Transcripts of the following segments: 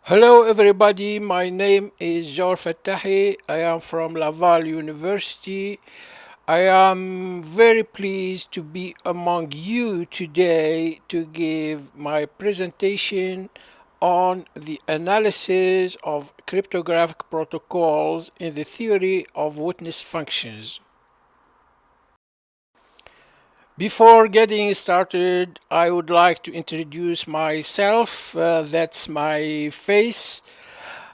Hello everybody, my name is Jawar Fattahi. I am from Laval University. I am very pleased to be among you today to give my presentation on the analysis of cryptographic protocols in the theory of witness functions. Before getting started, I would like to introduce myself. That's my face.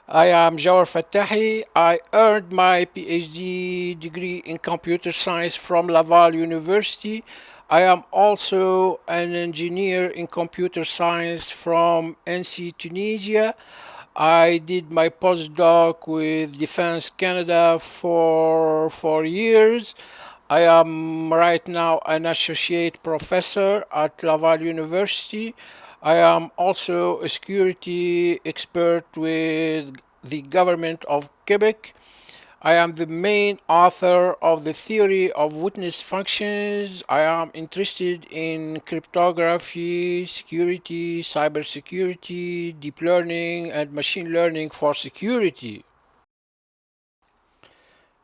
I am Jawar Fattahi. I earned my PhD degree in computer science from Laval University. I am also an engineer in computer science from NC Tunisia. I did my postdoc with Defense Canada for 4 years. I am right now an associate professor at Laval University. I am also a security expert with the government of Quebec. I am the main author of the theory of witness functions. I am interested in cryptography, security, cybersecurity, deep learning, and machine learning for security.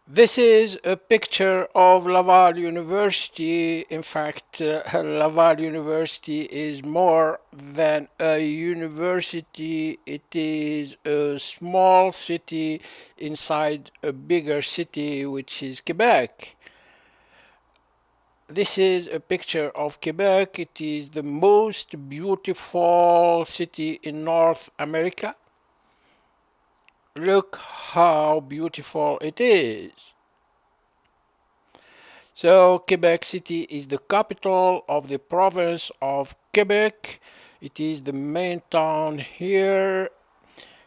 This is a picture of Laval University. In fact, Laval University is more than a university. It is a small city inside a bigger city, which is Quebec. This is a picture of Quebec. It is the most beautiful city in North America. Look how beautiful it is. So Quebec City is the capital of the province of Quebec. It is the main town here.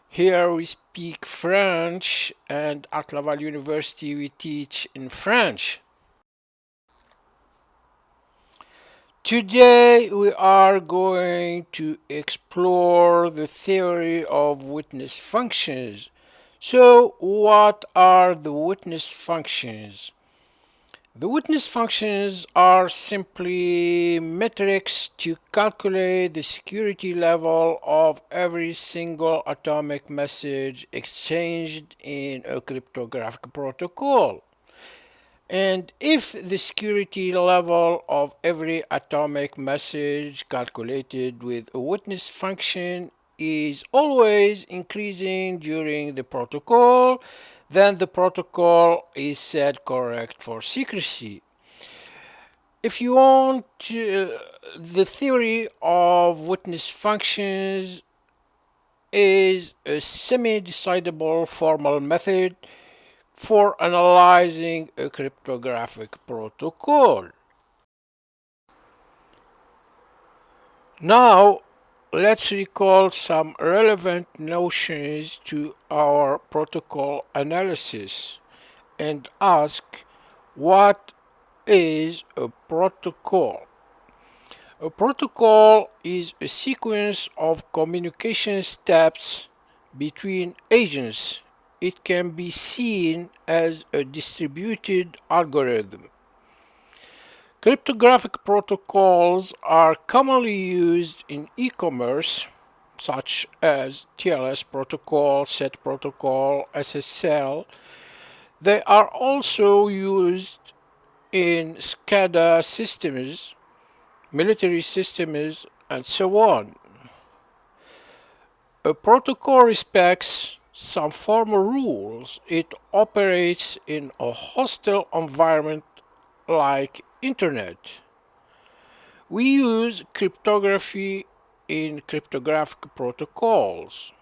Here we speak French, and at Laval University we teach in French. Today we are going to explore the theory of witness functions. So what are the witness functions? The witness functions are simply metrics to calculate the security level of every single atomic message exchanged in a cryptographic protocol. And if the security level of every atomic message calculated with a witness function is always increasing during the protocol, then the protocol is said correct for secrecy. If you want the theory of witness functions is a semi-decidable formal method for analyzing a cryptographic protocol. Now, let's recall some relevant notions to our protocol analysis and ask, what is a protocol? A protocol is a sequence of communication steps between agents. It can be seen as a distributed algorithm. Cryptographic protocols are commonly used in e-commerce, such as TLS protocol, SET protocol, SSL. They are also used in SCADA systems, military systems, and so on. A protocol respects some formal rules. It operates in a hostile environment like internet. We use cryptography in cryptographic protocols.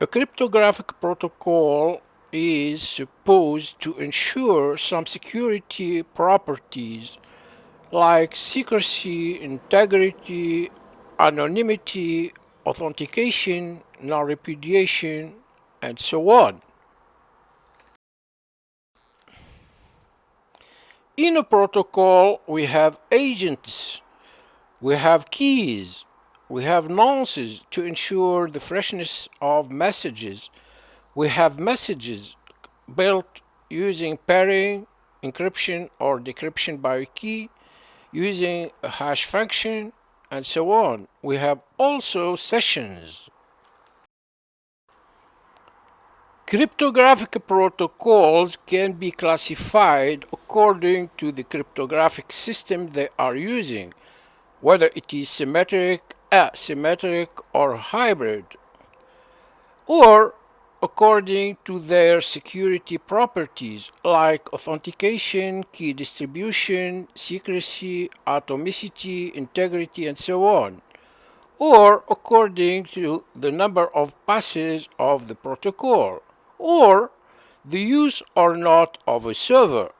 A cryptographic protocol is supposed to ensure some security properties like secrecy, integrity, anonymity, authentication, non-repudiation, and so on. In a protocol, we have agents, we have keys, we have nonces to ensure the freshness of messages. We have messages built using pairing, encryption, or decryption by key, using a hash function, and so on. We have also sessions. Cryptographic protocols can be classified according to the cryptographic system they are using, whether it is symmetric, asymmetric, or hybrid, or according to their security properties like authentication, key distribution, secrecy, atomicity, integrity, and so on, or according to the number of passes of the protocol, or the use or not of a server.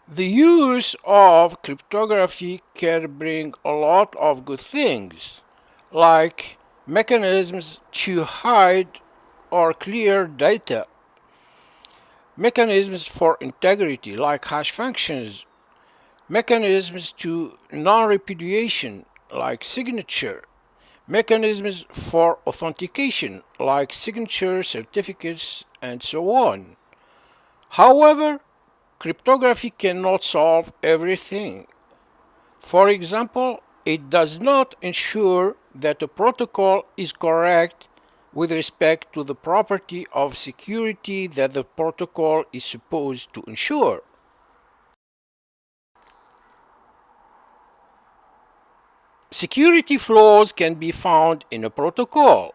The use of cryptography can bring a lot of good things, like mechanisms to hide or clear data, mechanisms for integrity like hash functions, mechanisms to non-repudiation like signature, mechanisms for authentication like signature certificates, and so on. However, cryptography cannot solve everything. For example, it does not ensure that a protocol is correct with respect to the property of security that the protocol is supposed to ensure. Security flaws can be found in a protocol.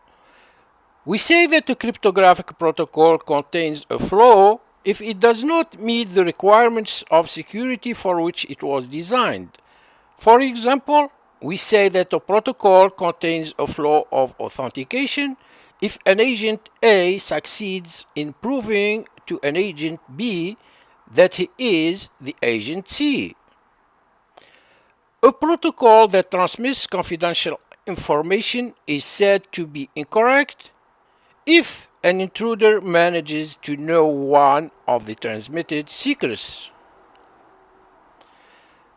We say that a cryptographic protocol contains a flaw if it does not meet the requirements of security for which it was designed. For example, we say that a protocol contains a flaw of authentication if an agent A succeeds in proving to an agent B that he is the agent C. A protocol that transmits confidential information is said to be incorrect if an intruder manages to know one of the transmitted secrets.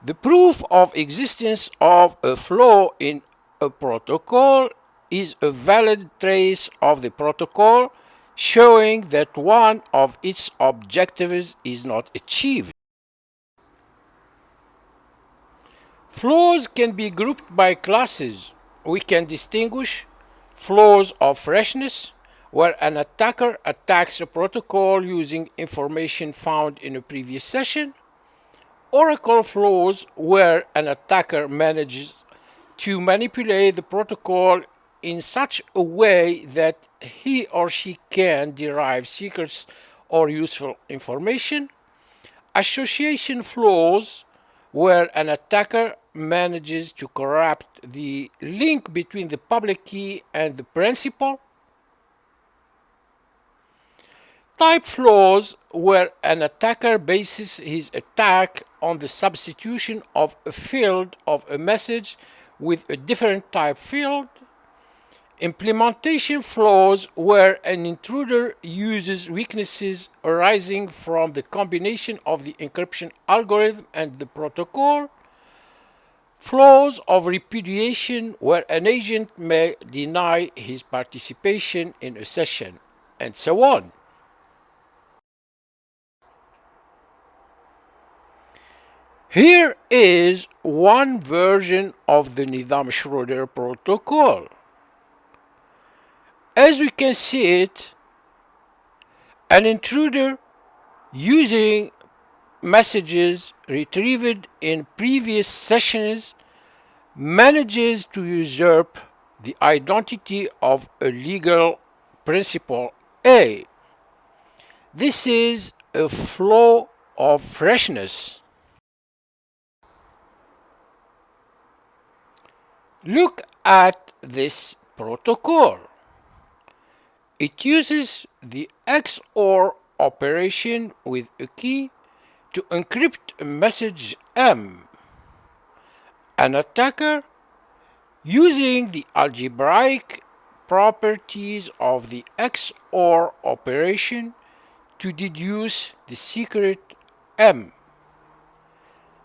The proof of existence of a flaw in a protocol is a valid trace of the protocol showing that one of its objectives is not achieved. Flaws can be grouped by classes. We can distinguish flaws of freshness, where an attacker attacks a protocol using information found in a previous session, oracle flaws, where an attacker manages to manipulate the protocol in such a way that he or she can derive secrets or useful information, association flaws, where an attacker manages to corrupt the link between the public key and the principal, type flaws, where an attacker bases his attack on the substitution of a field of a message with a different type field, implementation flaws, where an intruder uses weaknesses arising from the combination of the encryption algorithm and the protocol, flaws of repudiation, where an agent may deny his participation in a session, and so on. Here is one version of the Nizam-Schroeder protocol. As we can see it, an intruder using messages retrieved in previous sessions manages to usurp the identity of a legal principal A. This is a flaw of freshness. Look at this protocol. It uses the XOR operation with a key to encrypt a message M. An attacker, using the algebraic properties of the XOR operation to deduce the secret M.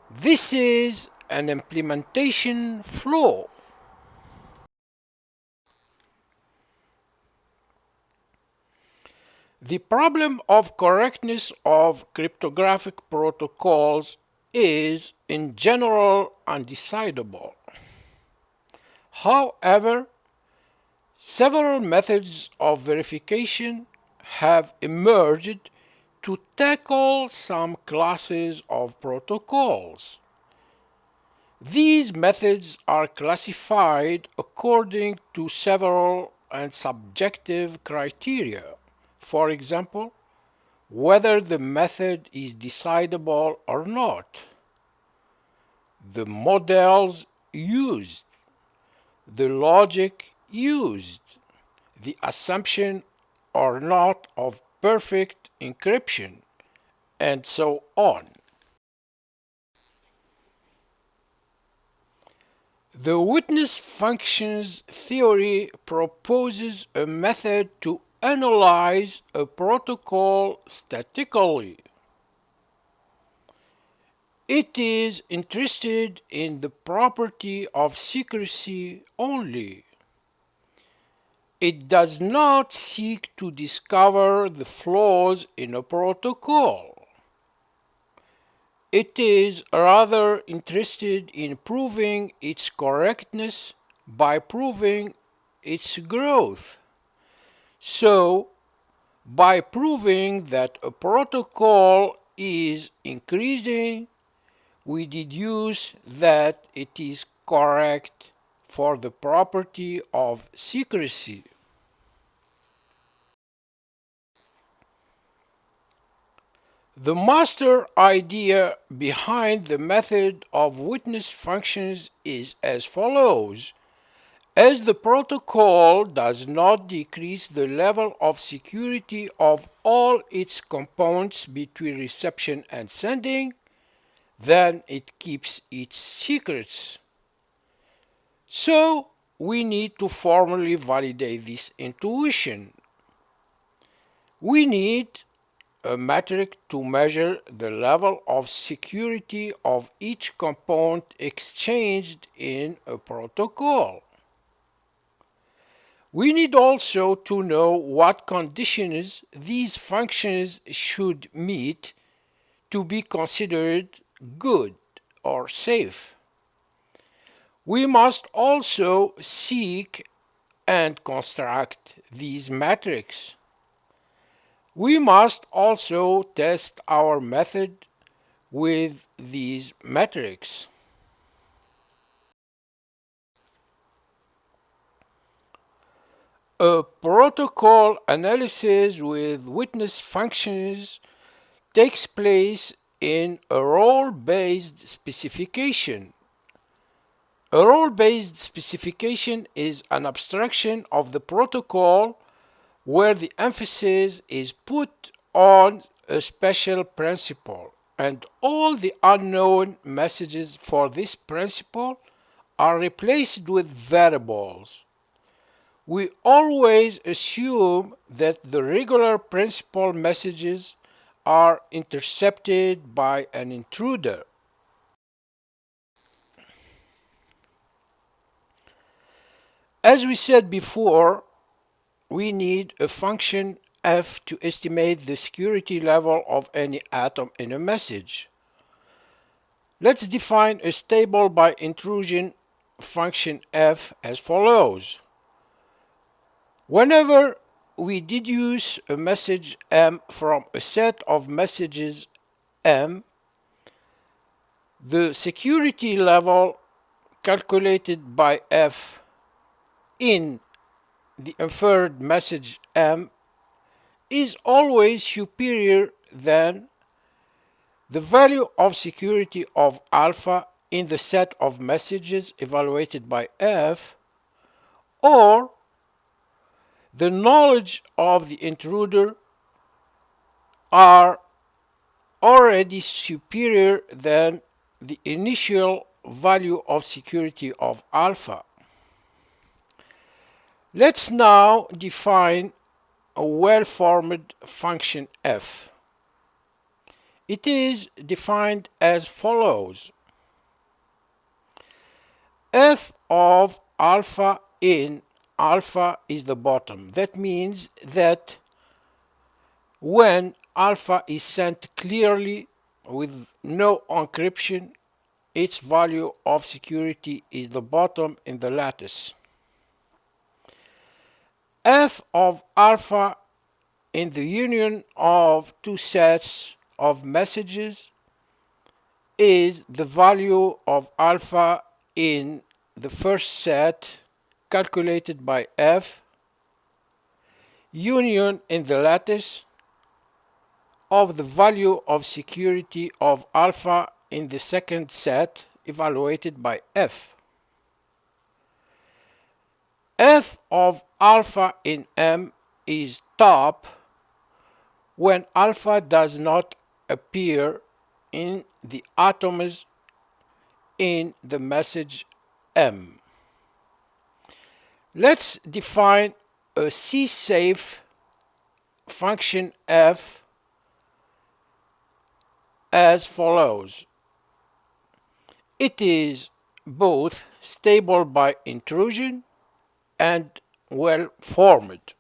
This is an implementation flaw. The problem of correctness of cryptographic protocols is, in general, undecidable. However, Several methods of verification have emerged to tackle some classes of protocols. These methods are classified according to several and subjective criteria. For example, whether the method is decidable or not, the models used, the logic used, the assumption or not of perfect encryption, and so on. The witness functions theory proposes a method to analyze a protocol statically. It is interested in the property of secrecy only. It does not seek to discover the flaws in a protocol. It is rather interested in proving its correctness by proving its growth. So, by proving that a protocol is increasing, we deduce that it is correct for the property of secrecy. The master idea behind the method of witness functions is as follows. As the protocol does not decrease the level of security of all its components between reception and sending, then it keeps its secrets. So, we need to formally validate this intuition. We need a metric to measure the level of security of each component exchanged in a protocol. We need also to know what conditions these functions should meet to be considered good or safe. We must also seek and construct these metrics. We must also test our method with these metrics. A protocol analysis with witness functions takes place in a role-based specification. A role-based specification is an abstraction of the protocol where the emphasis is put on a special principle, and all the unknown messages for this principle are replaced with variables. We always assume that the regular principal messages are intercepted by an intruder. As we said before, we need a function f to estimate the security level of any atom in a message. Let's define a stable by intrusion function f as follows. Whenever we deduce a message m from a set of messages m, the security level calculated by f in the inferred message m is always superior than the value of security of alpha in the set of messages evaluated by f, or the knowledge of the intruder are already superior than the initial value of security of alpha. Let's now define a well-formed function f. It is defined as follows. F of alpha in alpha is the bottom. That means that when alpha is sent clearly with no encryption, its value of security is the bottom in the lattice. f of alpha in the union of two sets of messages is the value of alpha in the first set calculated by f union in the lattice of the value of security of alpha in the second set evaluated by f. F of alpha in M is top when alpha does not appear in the atoms in the message M. Let's define a C-safe function f as follows. It is both stable by intrusion and well formed.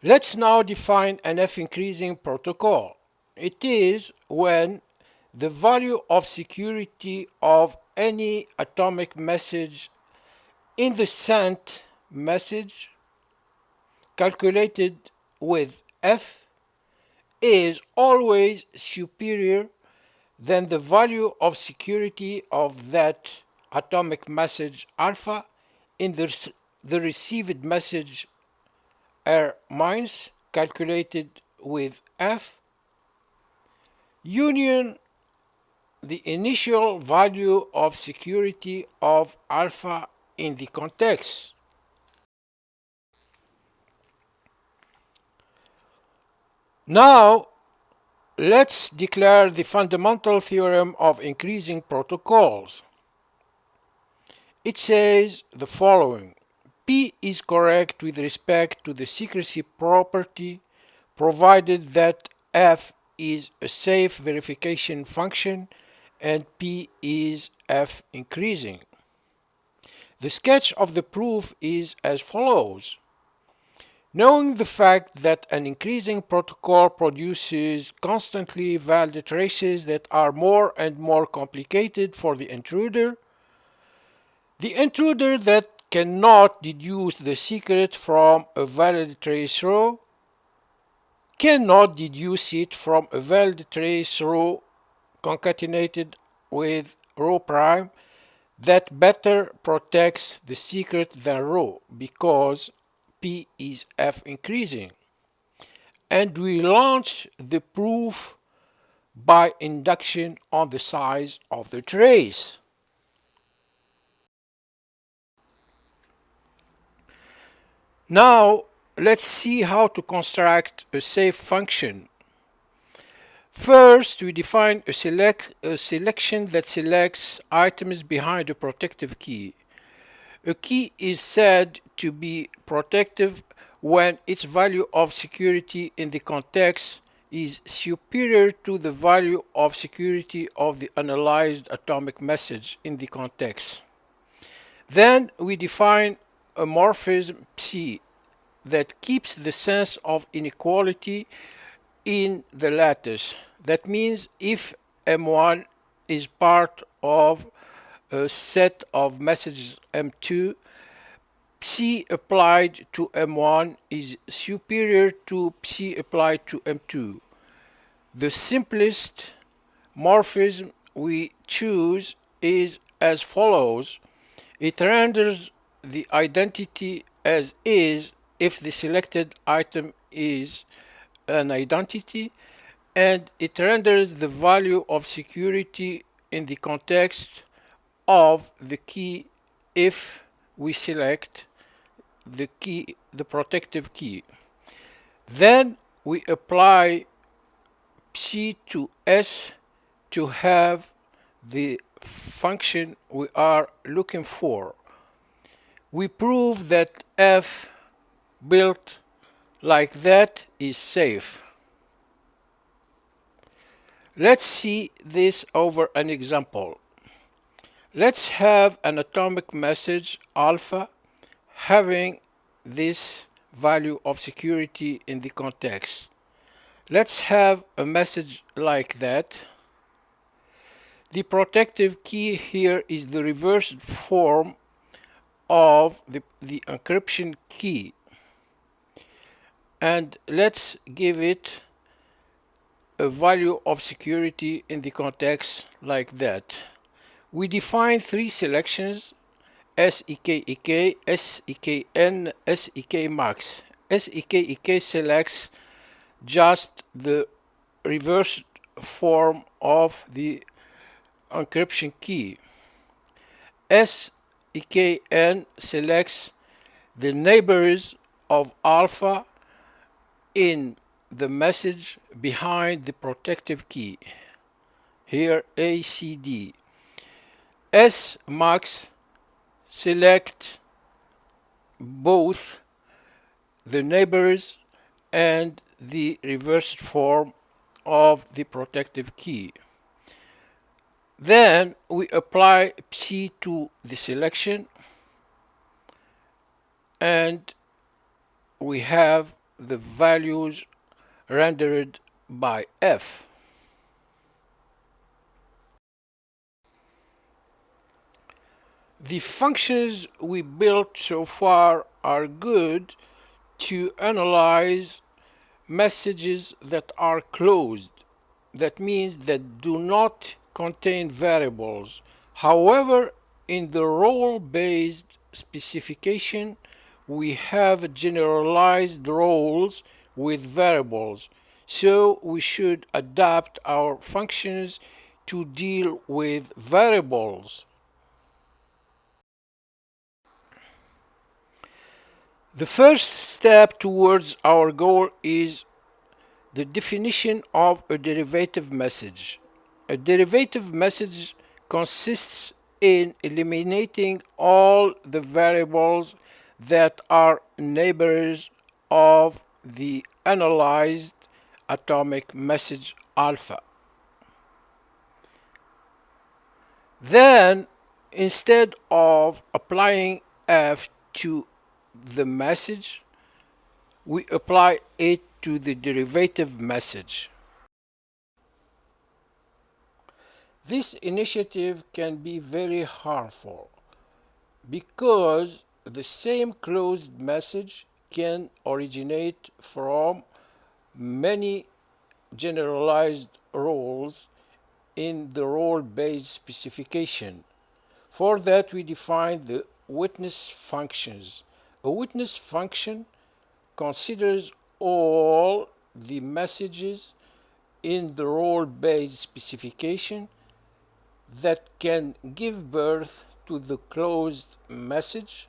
Let's now define an F increasing protocol. It is when the value of security of any atomic message in the sent message calculated with F is always superior than the value of security of that atomic message alpha in the received message R minus calculated with F union the initial value of security of alpha in the context. Now let's declare the fundamental theorem of increasing protocols. It says the following. P is correct with respect to the secrecy property provided that F is a safe verification function and P is F increasing. The sketch of the proof is as follows. Knowing the fact that an increasing protocol produces constantly valid traces that are more and more complicated for the intruder that cannot deduce the secret from a valid trace row cannot deduce it from a valid trace row concatenated with row prime that better protects the secret than row because P is F increasing. And we launch the proof by induction on the size of the trace. Now let's see how to construct a safe function. First, we define a selection that selects items behind a protective key. A key is said to be protective when its value of security in the context is superior to the value of security of the analyzed atomic message in the context. Then we define a morphism psi that keeps the sense of inequality in the lattice. That means if M1 is part of a set of messages M2, psi applied to M1 is superior to psi applied to M2. The simplest morphism we choose is as follows. It renders the identity as is if the selected item is an identity, and it renders the value of security in the context of the key if we select the protective key. Then we apply psi to S to have the function we are looking for. We prove that F built like that is safe. Let's see this over an example. Let's have an atomic message alpha having this value of security in the context. Let's have a message like that. The protective key here is the reversed form of the encryption key, and let's give it a value of security in the context like that. We define three selections: SEK-EK, SEK-N, SEK-MAX. SEK-EK selects just the reverse form of the encryption key. SEK-N selects the neighbors of alpha in the message behind the protective key, here ACD. S-MAX select both the neighbors and the reversed form of the protective key. Then we apply psi to the selection, and we have the values rendered by F. The functions we built so far are good to analyze messages that are closed. That means that do not contain variables. However, in the role-based specification, we have generalized roles with variables, so we should adapt our functions to deal with variables. The first step towards our goal is the definition of a derivative message. A derivative message consists in eliminating all the variables that are neighbors of the analyzed atomic message alpha. Then, instead of applying F to the message, we apply it to the derivative message. This initiative can be very harmful because the same closed message can originate from many generalized roles in the role-based specification. For that, we define the witness functions. A witness function considers all the messages in the role-based specification that can give birth to the closed message,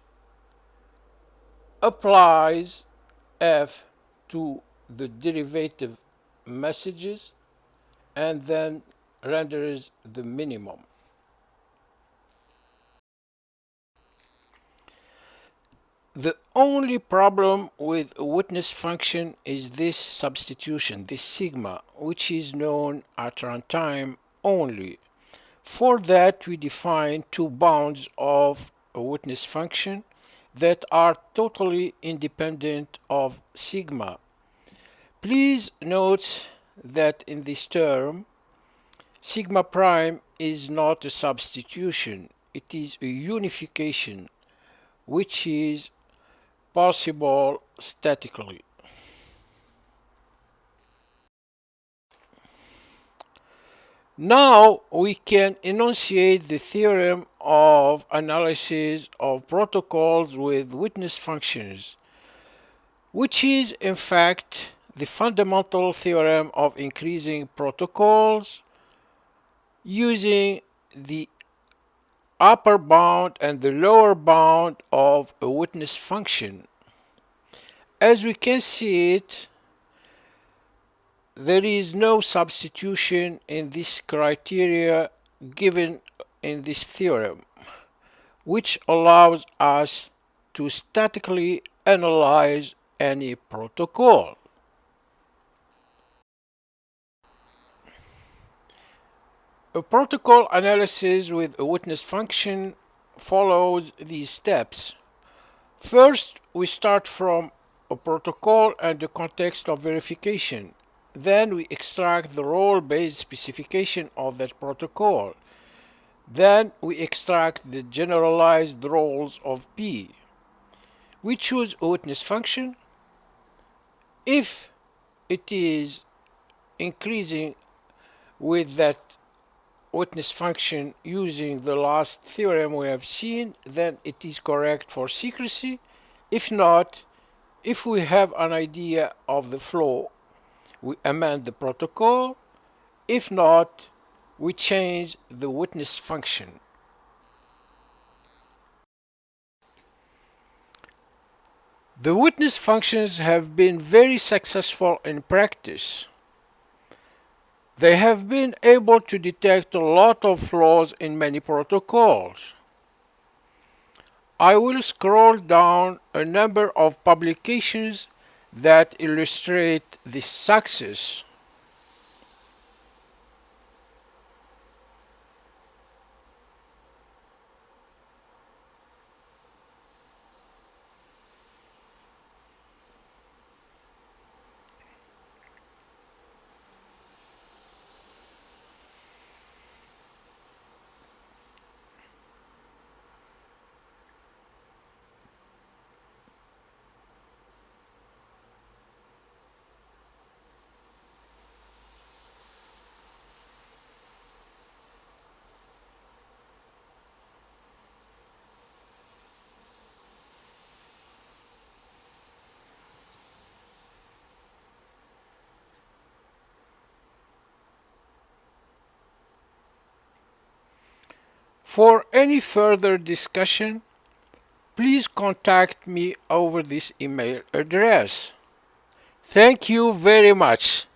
applies F to the derivative messages, and then renders the minimum. The only problem with a witness function is this substitution, this sigma, which is known at runtime only. For that, we define two bounds of a witness function that are totally independent of sigma. Please note that in this term, sigma prime is not a substitution, it is a unification, which is possible statically. Now we can enunciate the theorem of analysis of protocols with witness functions, which is in fact the fundamental theorem of increasing protocols using the upper bound and the lower bound of a witness function. As we can see it, there is no substitution in this criteria given in this theorem, which allows us to statically analyze any protocol. A protocol analysis with a witness function follows these steps. First, we start from a protocol and the context of verification. Then we extract the role-based specification of that protocol. Then we extract the generalized roles of P. We choose a witness function. If it is increasing with that witness function using the last theorem we have seen, then it is correct for secrecy. If not, if we have an idea of the flow, we amend the protocol. If not, we change the witness function. The witness functions have been very successful in practice. They have been able to detect a lot of flaws in many protocols. I will scroll down a number of publications that illustrate this success. For any further discussion, please contact me over this email address. Thank you very much.